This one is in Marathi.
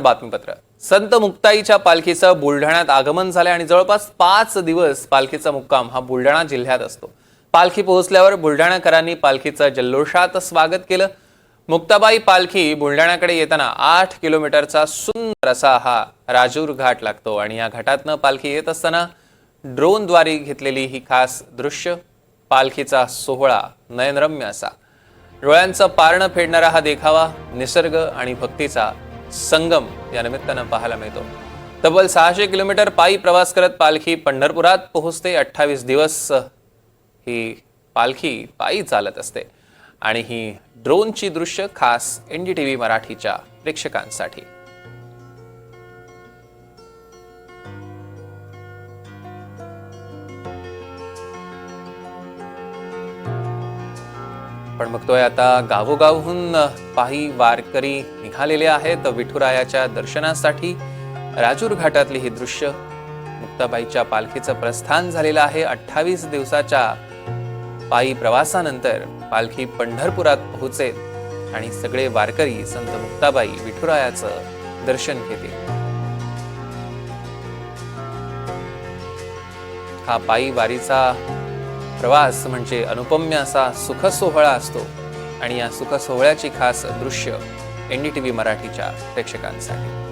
बातमीपत्र. संत मुक्ताईच्या पालखीचं बुलढाण्यात आगमन झाले आणि जवळपास 5 दिवस पालखीचा मुक्काम हा बुलढाणा जिल्ह्यात असतो. पालखी पोहोचल्यावर बुलढाणाकरांनी पालखीचं जल्लोषात स्वागत केलं. मुक्ताबाई पालखी बुलढाण्याकडे येताना 8 किलोमीटरचा सुंदर असा हा राजूर घाट लागतो आणि या घाटातनं पालखी येत असताना ड्रोनद्वारे घेतलेली ही खास दृश्य, पालखीचा सोहळा नयनरम्य असा. डोळ्यांचं पारणं फेडणारा हा देखावा निसर्ग आणि भक्तीचा संगम या निमित्तानं पाहायला मिळतो. तब्बल 600 किलोमीटर पायी प्रवास करत पालखी पंढरपुरात पोहोचते. 28 दिवस ही पालखी पायी चालत असते आणि ही ड्रोनची दृश्य खास NDTV मराठीच्या प्रेक्षकांसाठी. पण बघतोय आता गावोगावहून पायी वारकरी निघालेले आहेत विठुरायाच्या दर्शनासाठी. राजूर घाटातली ही दृश्य, मुक्ताबाईच्या पालखीचं प्रस्थान झालेलं आहे. 28 दिवसाच्या पायी प्रवासानंतर पालखी पंढरपुरात पोहोचेल आणि सगळे वारकरी संत मुक्ताबाई विठुरायाचं दर्शन घेतील. हा पायी वारीचा प्रवास म्हणजे अनुपम्य असा सुख सोहळा असतो आणि या सुख सोहळ्याची खास दृश्य NDTV मराठीच्या प्रेक्षकांसाठी.